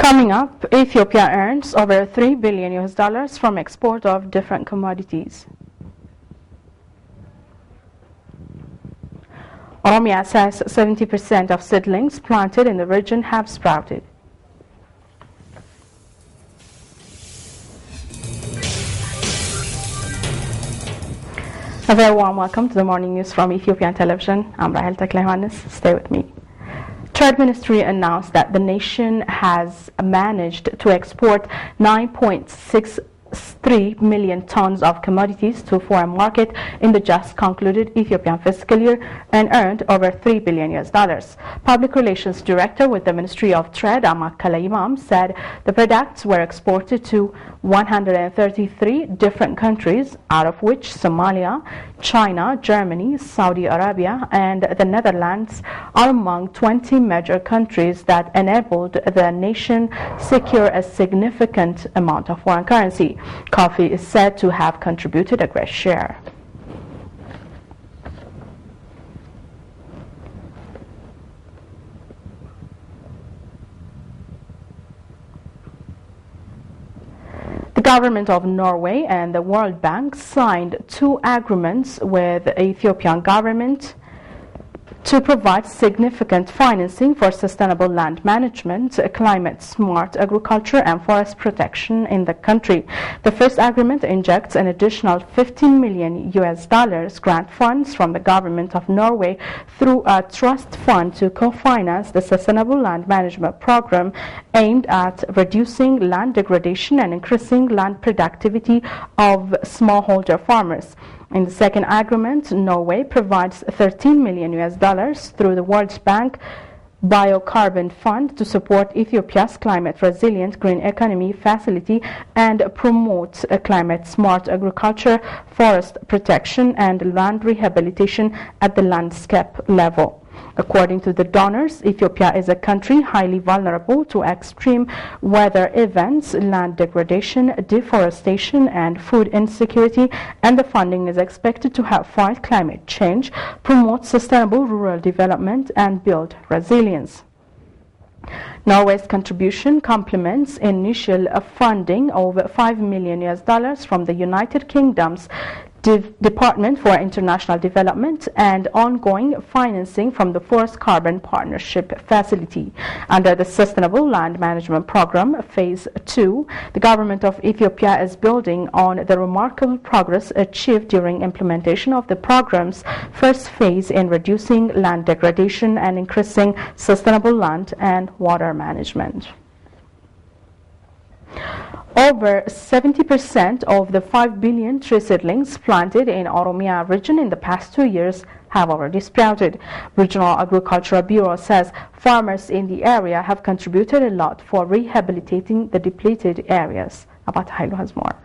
Coming up, Ethiopia earns over $3 billion from export of different commodities. Oromia says 70% of seedlings planted in the region have sprouted. A very warm welcome to the morning news from Ethiopian Television. I'm Rahel Teklehanis. Stay with me. Trade Ministry announced that the nation has managed to export 9.63 million tons of commodities to foreign market in the just concluded Ethiopian fiscal year and earned over $3 billion. Public Relations Director with the Ministry of Trade, Amakala Imam, said the products were exported to 133 different countries, out of which Somalia, China, Germany, Saudi Arabia, and the Netherlands are among 20 major countries that enabled the nation secure a significant amount of foreign currency. Coffee is said to have contributed a great share. The government of Norway and the World Bank signed 2 agreements with the Ethiopian government to provide significant financing for sustainable land management, climate-smart agriculture and forest protection in the country. The first agreement injects an additional $15 million grant funds from the government of Norway through a trust fund to co-finance the sustainable land management program aimed at reducing land degradation and increasing land productivity of smallholder farmers. In the second agreement, Norway provides $13 million through the World Bank Biocarbon Fund to support Ethiopia's climate-resilient green economy facility and promote a climate-smart agriculture, forest protection, and land rehabilitation at the landscape level. According to the donors, Ethiopia is a country highly vulnerable to extreme weather events, land degradation, deforestation, and food insecurity, and the funding is expected to help fight climate change, promote sustainable rural development, and build resilience. Norway's contribution complements initial funding of $5 million from the United Kingdom's Department for International Development and ongoing financing from the Forest Carbon Partnership Facility. Under the Sustainable Land Management Program, Phase 2, the government of Ethiopia is building on the remarkable progress achieved during implementation of the program's first phase in reducing land degradation and increasing sustainable land and water management. Over 70% of the 5 billion tree seedlings planted in Oromia region in the past 2 years have already sprouted. Regional Agricultural Bureau says farmers in the area have contributed a lot for rehabilitating the depleted areas. Abat Hailu has more.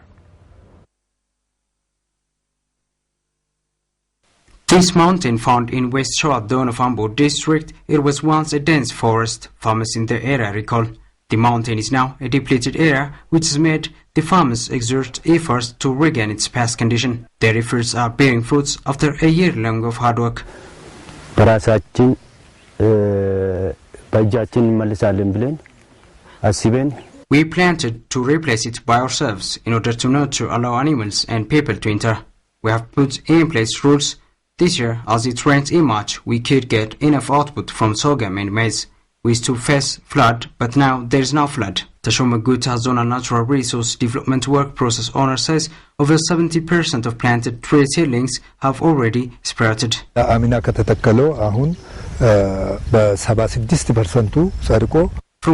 This mountain found in West Shoa of Ambo district, it was once a dense forest, farmers in the area recall. The mountain is now a depleted area, which has made the farmers exert efforts to regain its past condition. Their efforts are bearing fruits after a year long of hard work. We planted to replace it by ourselves in order to not to allow animals and people to enter. We have put in place rules. This year, as it rains in March, we could get enough output from sorghum and maize. We used to face flood, but now there is no flood. Tashoma Guta Zonal Natural Resource Development Work Process Owner says over 70% of planted tree seedlings have already sprouted. From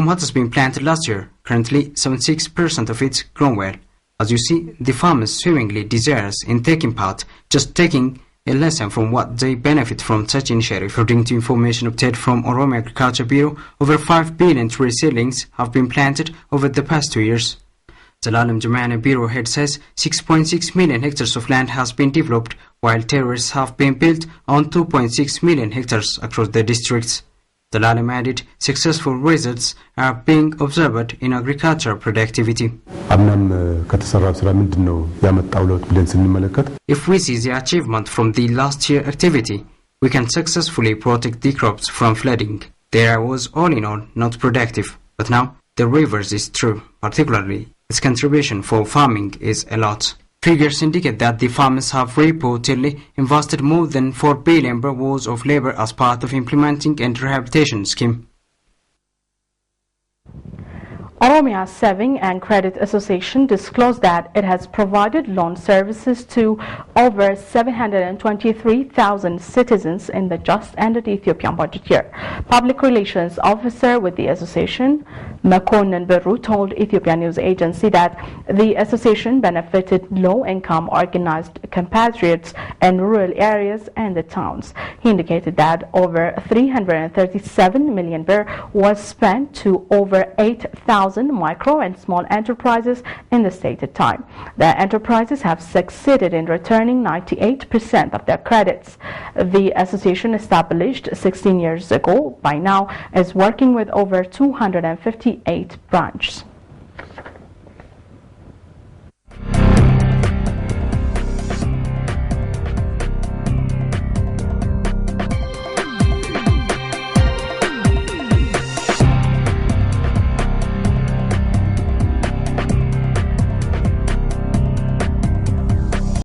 what has been planted last year, currently 76% of it's grown well. As you see, the farmers swimmingly desirous in taking part, just taking a lesson from what they benefit from such initiative. According to information obtained from Oromia Agriculture Bureau, over 5 billion tree seedlings have been planted over the past 2 years. Zelalem Germania Bureau head says 6.6 million hectares of land has been developed, while terraces have been built on 2.6 million hectares across the districts. Zelalem added successful results are being observed in agricultural productivity. If we see the achievement from the last year activity, we can successfully protect the crops from flooding. The area was all in all not productive, but now the reverse is true, particularly its contribution for farming is a lot. Figures indicate that the farmers have reportedly invested more than 4 billion worth of labor as part of implementing a rehabilitation scheme. Oromia Saving and Credit Association disclosed that it has provided loan services to over 723,000 citizens in the just-ended Ethiopian budget year. Public Relations Officer with the association, Makonnen Beru, told Ethiopian News Agency that the association benefited low-income organized compatriots in rural areas and the towns. He indicated that over 337 million birr was spent to over 8,000 micro and small enterprises in the stated time. The enterprises have succeeded in returning 98% of their credits. The association, established 16 years ago, by now is working with over 258 branches.